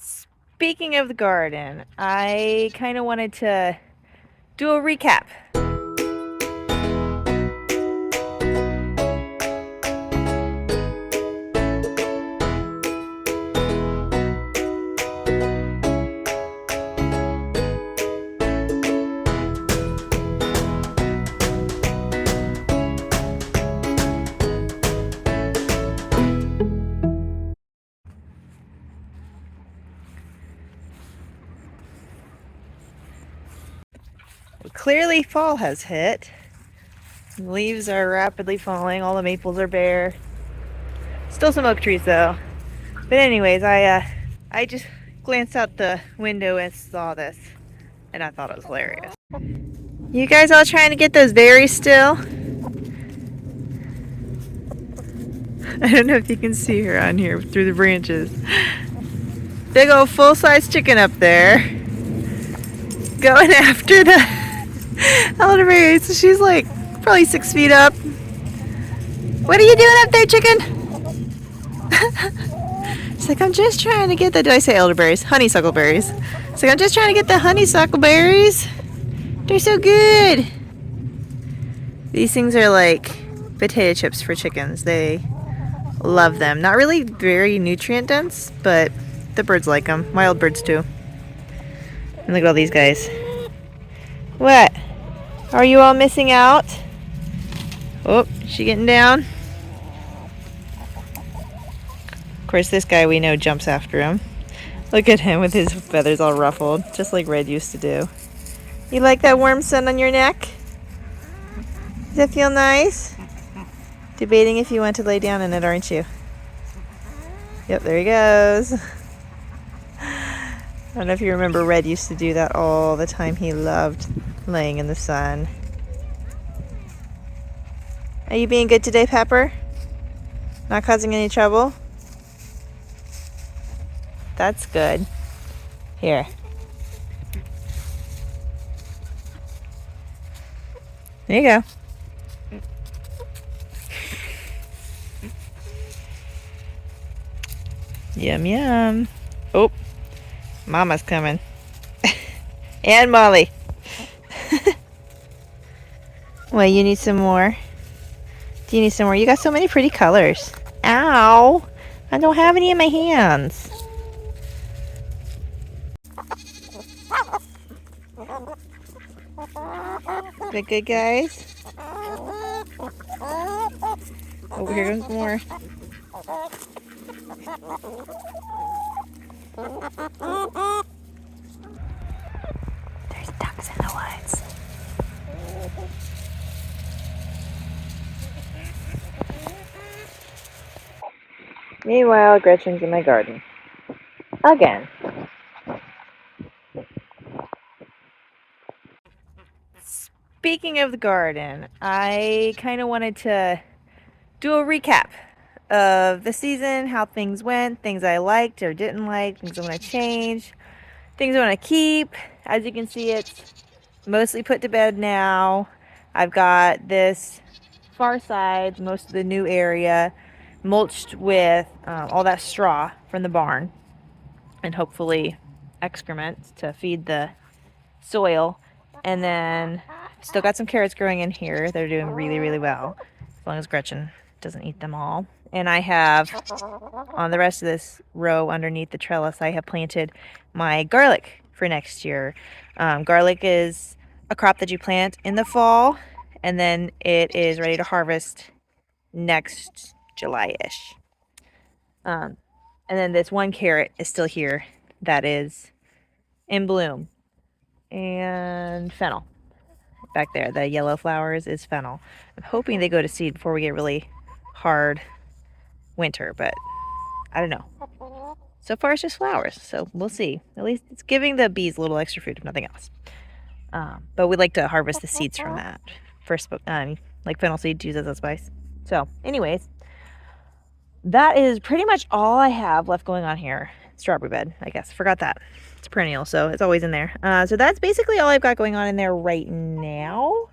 Speaking of the garden, I kind of wanted to do a recap. Clearly fall has hit. The leaves are rapidly falling, all the maples are bare. Still some oak trees though. But anyways, I just glanced out the window and saw this, and I thought it was hilarious. You guys all trying to get those berries still? I don't know if you can see her on here through the branches. Big old full-size chicken up there, going after the elderberries. She's like probably 6 feet up. What are you doing up there, chicken? She's like, I'm just trying to get the, did I say elderberries? Honeysuckle berries. She's like, I'm just trying to get the honeysuckle berries. They're so good. These things are like potato chips for chickens. They love them. Not really very nutrient dense, but the birds like them. Wild birds too. And look at all these guys. What? Are you all missing out? Oh, is she getting down? Of course, this guy we know jumps after him. Look at him with his feathers all ruffled, just like Red used to do. You like that warm sun on your neck? Does that feel nice? Debating if you want to lay down in it, aren't you? Yep, there he goes. I don't know if you remember, Red used to do that all the time. He loved laying in the sun. Are you being good today, Pepper? Not causing any trouble? That's good. Here. There you go. Yum, yum. Oh, Mama's coming. And Molly. Well, you need some more? Do you need some more? You got so many pretty colors. Ow! I don't have any in my hands. The good guys? Oh, here comes more. There's ducks in the woods. Meanwhile, Gretchen's in my garden. Again. Speaking of the garden, I kind of wanted to do a recap of the season, how things went, things I liked or didn't like, things I want to change, things I want to keep. As you can see, it's mostly put to bed now. I've got this far side, most of the new area, mulched with all that straw from the barn and hopefully excrement to feed the soil. And then still got some carrots growing in here. They're doing really, really well, as long as Gretchen doesn't eat them all. And I have, on the rest of this row underneath the trellis, I have planted my garlic for next year. Garlic is a crop that you plant in the fall, and then it is ready to harvest next July-ish. And then this one carrot is still here that is in bloom. And fennel back there, the yellow flowers is fennel. I'm hoping they go to seed before we get really hard winter, but I don't know. So far it's just flowers, so we'll see. At least it's giving the bees a little extra food, if nothing else. But we like to harvest the seeds from that first, like fennel seed to use as a spice. So anyways, that is pretty much all I have left going on here. Strawberry bed, I guess. Forgot that. It's perennial, so it's always in there. So that's basically all I've got going on in there right now.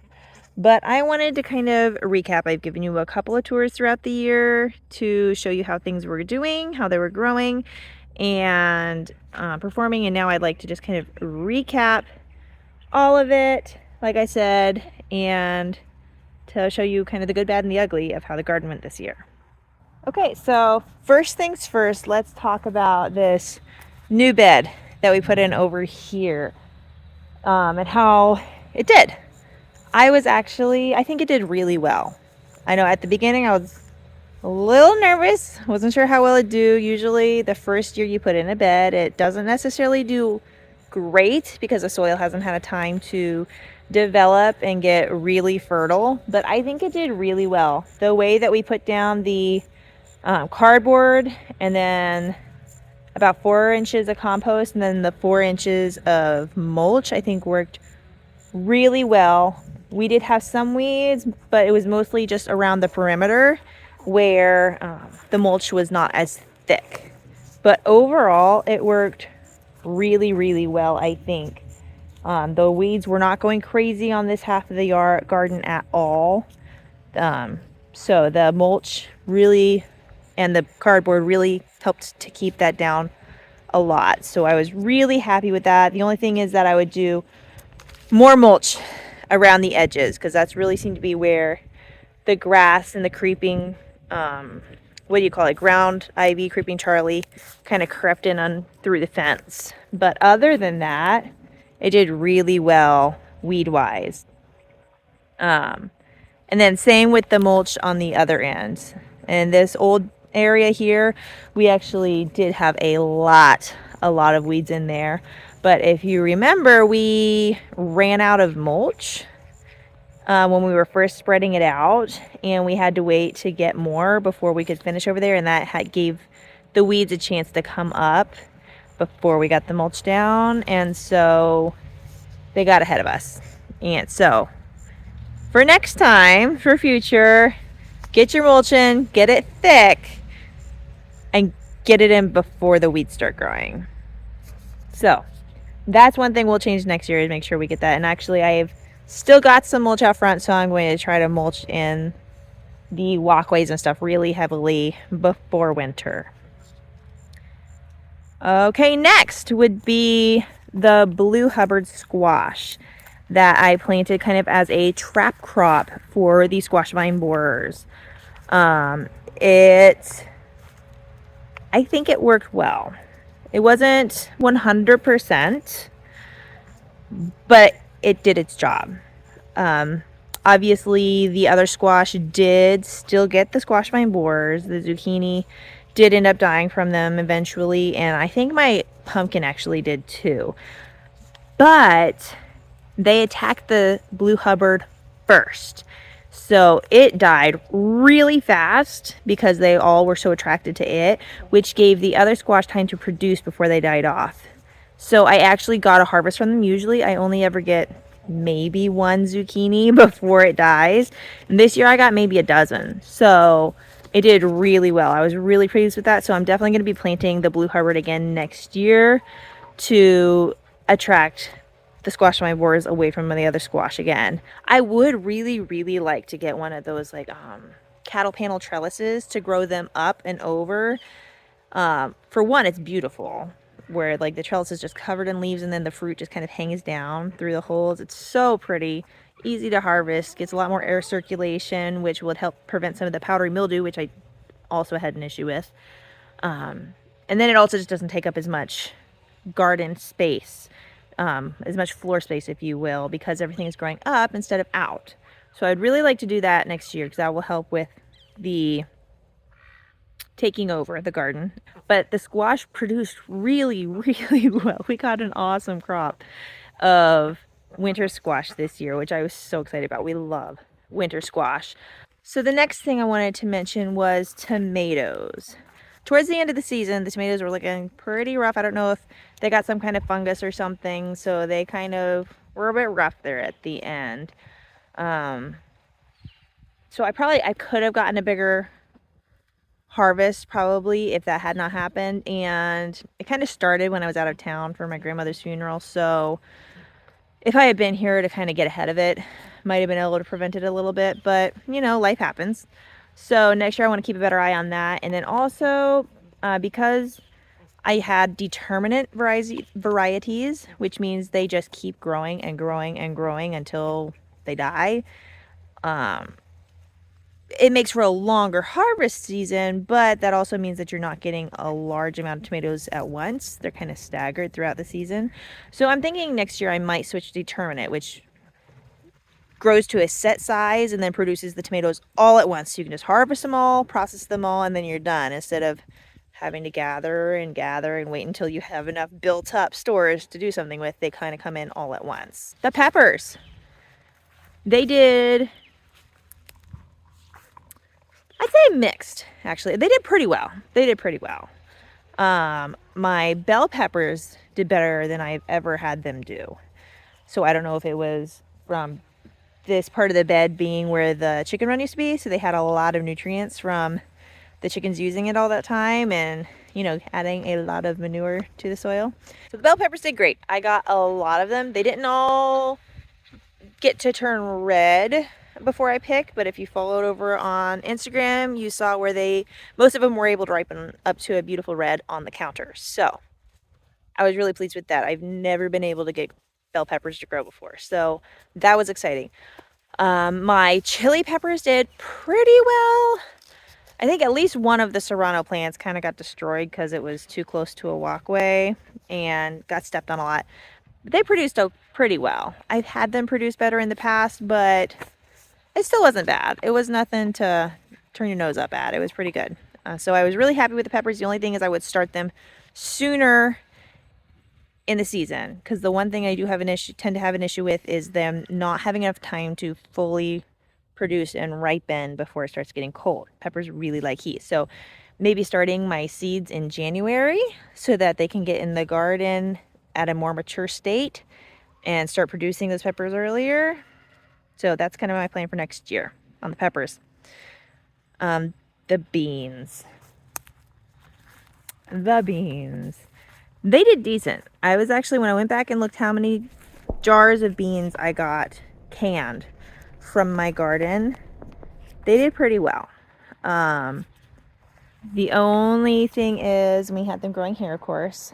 But I wanted to kind of recap. I've given you a couple of tours throughout the year to show you how things were doing, how they were growing, and performing, and now I'd like to just kind of recap all of it, like I said, and to show you kind of the good, bad, and the ugly of how the garden went this year. Okay, so first things first, let's talk about this new bed that we put in over here, and how it did. I think it did really well. I know at the beginning I was a little nervous, wasn't sure how well it'd do. Usually the first year you put in a bed, it doesn't necessarily do great because the soil hasn't had a time to develop and get really fertile, but I think it did really well. The way that we put down the cardboard, and then about 4 inches of compost, and then the 4 inches of mulch, I think worked really well. We did have some weeds, but it was mostly just around the perimeter where the mulch was not as thick. But overall, it worked really, really well, I think. The weeds were not going crazy on this half of the garden at all. So the mulch really and the cardboard really helped to keep that down a lot. So I was really happy with that. The only thing is that I would do more mulch around the edges, because that's really seemed to be where the grass and the creeping what do you call it, ground ivy, creeping Charlie, kind of crept in on through the fence. But other than that, it did really well weed wise. And then same with the mulch on the other end. And this old area here, we actually did have a lot of weeds in there. But if you remember, we ran out of mulch when we were first spreading it out, and we had to wait to get more before we could finish over there, and that gave the weeds a chance to come up before we got the mulch down, and so they got ahead of us. And so for next time, for future, get your mulch in, get it thick, and get it in before the weeds start growing. So that's one thing we'll change next year, is make sure we get that. And actually I've still got some mulch out front, so I'm going to try to mulch in the walkways and stuff really heavily before winter. Okay, next would be the Blue Hubbard squash that I planted kind of as a trap crop for the squash vine borers. I think it worked well. It wasn't 100%, but it did its job. Obviously, the other squash did still get the squash vine borers. The zucchini did end up dying from them eventually, and I think my pumpkin actually did too. But they attacked the Blue Hubbard first. So it died really fast because they all were so attracted to it, which gave the other squash time to produce before they died off. So I actually got a harvest from them. Usually I only ever get maybe one zucchini before it dies. And this year I got maybe a dozen. So it did really well. I was really pleased with that. So I'm definitely going to be planting the Blue Hubbard again next year to attract the squash vine borers away from the other squash again. I would really, really like to get one of those like cattle panel trellises to grow them up and over. For one, it's beautiful, where like the trellis is just covered in leaves and then the fruit just kind of hangs down through the holes. It's so pretty, easy to harvest, gets a lot more air circulation, which would help prevent some of the powdery mildew, which I also had an issue with. And then it also just doesn't take up as much garden space, as much floor space, if you will, because everything is growing up instead of out. So I'd really like to do that next year, because that will help with the taking over the garden. But the squash produced really, really well. We got an awesome crop of winter squash this year, which I was so excited about. We love winter squash. So the next thing I wanted to mention was tomatoes. Towards the end of the season, the tomatoes were looking pretty rough. I don't know if they got some kind of fungus or something, so they kind of were a bit rough there at the end. So I could have gotten a bigger harvest probably if that had not happened, and it kind of started when I was out of town for my grandmother's funeral. So if I had been here to kind of get ahead of it, might have been able to prevent it a little bit, but you know, life happens. So next year I want to keep a better eye on that. And then also because I had determinate varieties, which means they just keep growing and growing and growing until they die. It makes for a longer harvest season, but that also means that you're not getting a large amount of tomatoes at once. They're kind of staggered throughout the season. So I'm thinking next year I might switch to determinate, which grows to a set size and then produces the tomatoes all at once. So you can just harvest them all, process them all, and then you're done, instead of having to gather and wait until you have enough built up stores to do something with. They kind of come in all at once. The peppers, they did, I'd say mixed, actually. They did pretty well. My bell peppers did better than I've ever had them do. So I don't know if it was from this part of the bed being where the chicken run used to be, so they had a lot of nutrients from the chickens using it all that time, and adding a lot of manure to the soil. So the bell peppers did great. I got a lot of them. They didn't all get to turn red before I picked, but if you followed over on Instagram, you saw where most of them were able to ripen up to a beautiful red on the counter. So I was really pleased with that. I've never been able to get bell peppers to grow before, so that was exciting. My chili peppers did pretty well. I think at least one of the serrano plants kind of got destroyed because it was too close to a walkway and got stepped on a lot. But they produced pretty well. I've had them produce better in the past, but it still wasn't bad. It was nothing to turn your nose up at. It was pretty good. So I was really happy with the peppers. The only thing is I would start them sooner in the season, because the one thing I do tend to have an issue with is them not having enough time to fully produce and ripen before it starts getting cold. Peppers really like heat. So maybe starting my seeds in January so that they can get in the garden at a more mature state and start producing those peppers earlier. So that's kind of my plan for next year on the peppers. The beans. They did decent. I was actually, when I went back and looked how many jars of beans I got canned from my garden, they did pretty well. The only thing is we had them growing here, of course.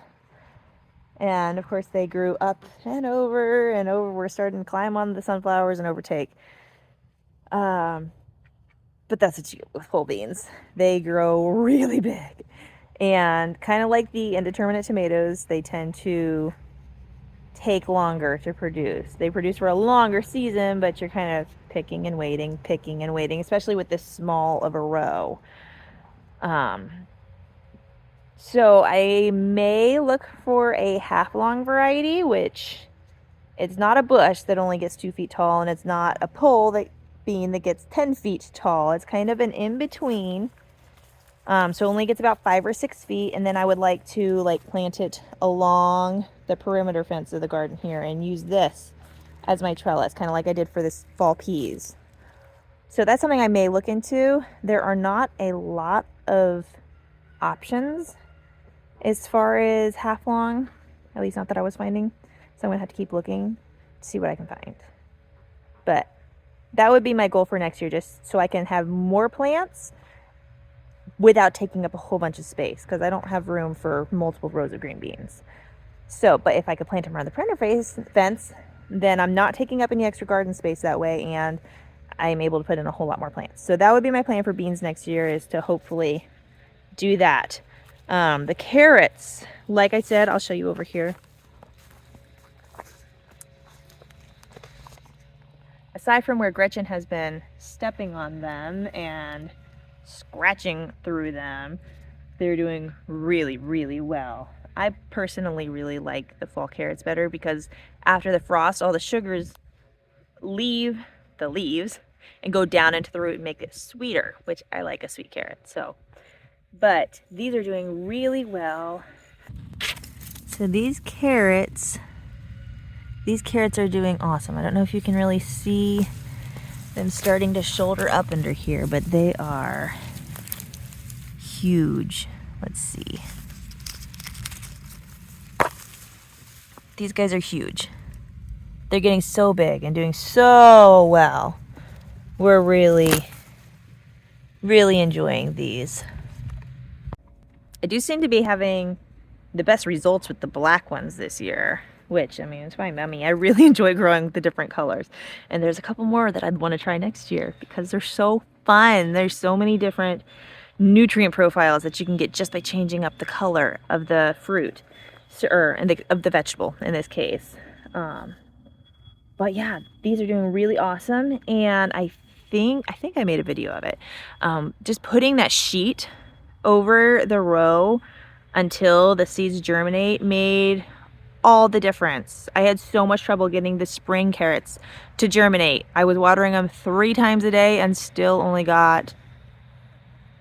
And of course they grew up and over and over. We're starting to climb on the sunflowers and overtake. But that's what you get with whole beans. They grow really big. And kind of like the indeterminate tomatoes, they tend to take longer to produce. They produce for a longer season, but you're kind of picking and waiting, especially with this small of a row. So I may look for a half-long variety, which it's not a bush that only gets 2 feet tall, and it's not a pole bean that gets 10 feet tall. It's kind of an in-between. So only gets about 5 or 6 feet, and then I would like to plant it along the perimeter fence of the garden here and use this as my trellis, kind of like I did for this fall peas. So that's something I may look into. There are not a lot of options as far as half long, at least not that I was finding. So I'm gonna have to keep looking to see what I can find. But that would be my goal for next year, just so I can have more plants without taking up a whole bunch of space, because I don't have room for multiple rows of green beans. So, but if I could plant them around the perimeter fence, then I'm not taking up any extra garden space that way, and I'm able to put in a whole lot more plants. So that would be my plan for beans next year, is to hopefully do that. The carrots, like I said, I'll show you over here. Aside from where Gretchen has been stepping on them and scratching through them, they're doing really, really well. I personally really like the fall carrots better, because after the frost, all the sugars leave the leaves and go down into the root and make it sweeter, which I like a sweet carrot. So, but these are doing really well. So these carrots are doing awesome. I don't know if you can really see them starting to shoulder up under here, but they are huge. Let's see. These guys are huge. They're getting so big and doing so well. We're really, really enjoying these. I do seem to be having the best results with the black ones this year, which, I mean, it's fine by me. I really enjoy growing the different colors. And there's a couple more that I'd want to try next year because they're so fun. There's so many different nutrient profiles that you can get just by changing up the color of the fruit, or of the vegetable in this case. But yeah, these are doing really awesome, and I think I made a video of it. Just putting that sheet over the row until the seeds germinate made all the difference. I had so much trouble getting the spring carrots to germinate. I was watering them 3 times a day and still only got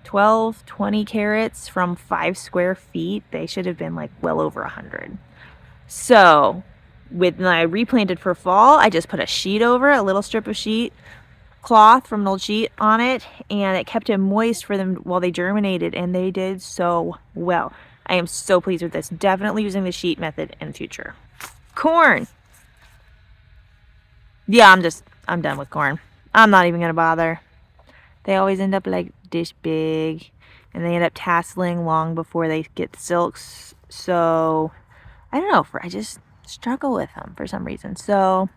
12, 20 carrots from 5 square feet. They should have been like well over 100. So when I replanted for fall, I just put a sheet over, a little strip of sheet cloth from an old sheet on it, and it kept it moist for them while they germinated, and they did so well. I am so pleased with this. Definitely using the sheet method in the future. Corn. Yeah, I'm done with corn. I'm not even gonna bother. They always end up like this big, and they end up tasseling long before they get silks. So I don't know, I just struggle with them for some reason. So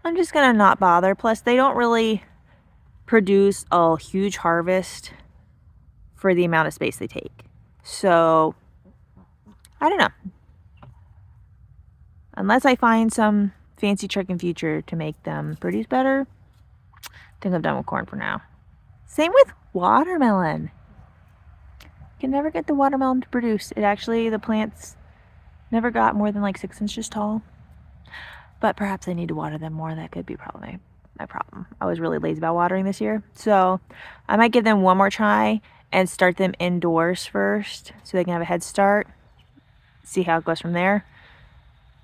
I'm just gonna not bother. Plus, they don't really produce a huge harvest for the amount of space they take. So I don't know. Unless I find some fancy trick in future to make them produce better, I think I'm done with corn for now. Same with watermelon. You can never get the watermelon to produce. The plants never got more than like 6 inches tall. But perhaps I need to water them more. That could be probably my problem. I was really lazy about watering this year. So I might give them one more try and start them indoors first so they can have a head start. See how it goes from there.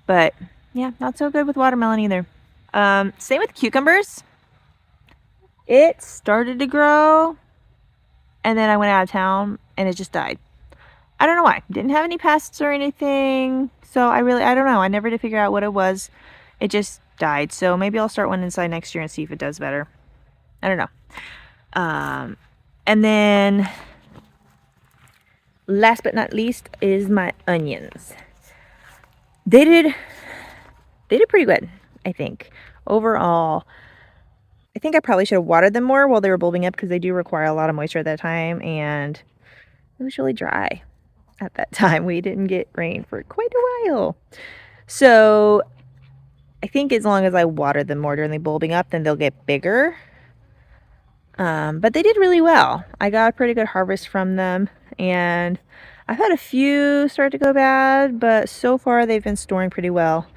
But yeah, not so good with watermelon either. Same with cucumbers. It started to grow, and then I went out of town and it just died. I don't know why. Didn't have any pests or anything. So I don't know. I never did figure out what it was. It just died. So maybe I'll start one inside next year and see if it does better. I don't know. And then last but not least is my onions. They did pretty good, I think. Overall, I think I probably should have watered them more while they were bulbing up because they do require a lot of moisture at that time, and it was really dry at that time. We didn't get rain for quite a while. So I think as long as I water them more during the bulbing up, then they'll get bigger. But they did really well. I got a pretty good harvest from them, and I've had a few start to go bad, but so far they've been storing pretty well.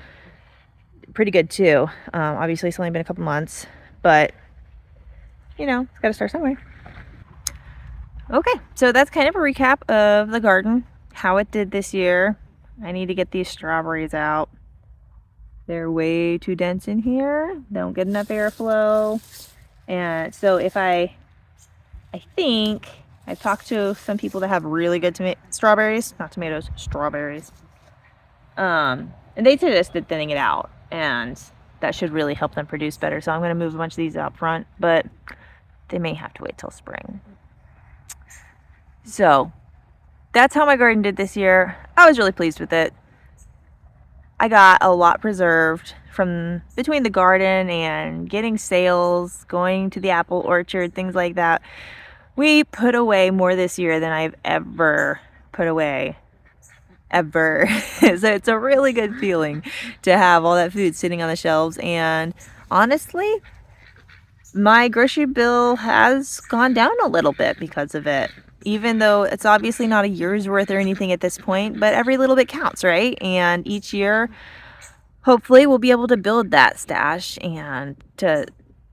Pretty good too. Obviously it's only been a couple months, but you know, it's got to start somewhere. Okay, so that's kind of a recap of the garden, how it did this year. I need to get these strawberries out. They're way too dense in here. They don't get enough airflow. And so I think I've talked to some people that have really good strawberries, not tomatoes, strawberries. And they suggested thinning it out, and that should really help them produce better. So I'm going to move a bunch of these out front, but they may have to wait till spring. So that's how my garden did this year. I was really pleased with it. I got a lot preserved from between the garden and getting sales, going to the apple orchard, things like that. We put away more this year than I've ever put away. Ever. So it's a really good feeling to have all that food sitting on the shelves. And honestly, my grocery bill has gone down a little bit because of it. Even though it's obviously not a year's worth or anything at this point, but every little bit counts, right? And each year, hopefully, we'll be able to build that stash and to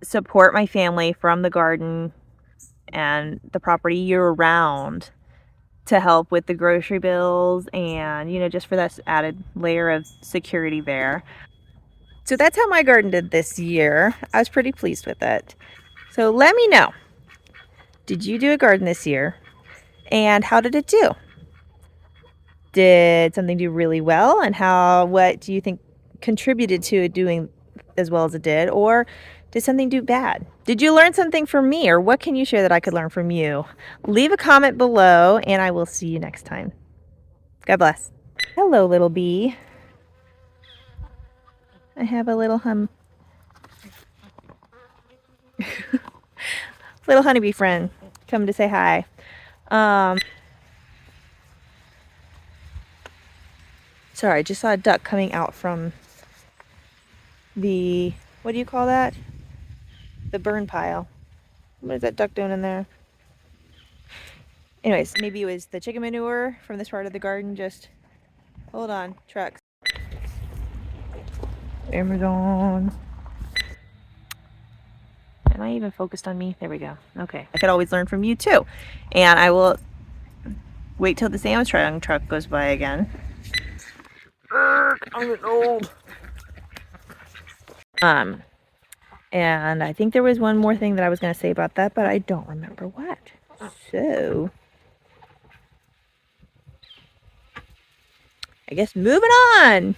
support my family from the garden and the property year round to help with the grocery bills and, you know, just for that added layer of security there. So that's how my garden did this year. I was pretty pleased with it. So let me know. Did you do a garden this year? And how did it do? Did something do really well? And what do you think contributed to it doing as well as it did? Or did something do bad? Did you learn something from me? Or what can you share that I could learn from you? Leave a comment below, and I will see you next time. God bless. Hello, little bee. I have a little little honeybee friend come to say hi. Sorry, I just saw a duck coming out from the, what do you call that? The burn pile. What is that duck doing in there? Anyways, maybe it was the chicken manure from this part of the garden. Just hold on, trucks. Amazon. Am I even focused on me? There we go. Okay. I could always learn from you too. And I will wait till the Amazon truck goes by again. I'm getting old. And I think there was one more thing that I was going to say about that, but I don't remember what. So, I guess moving on.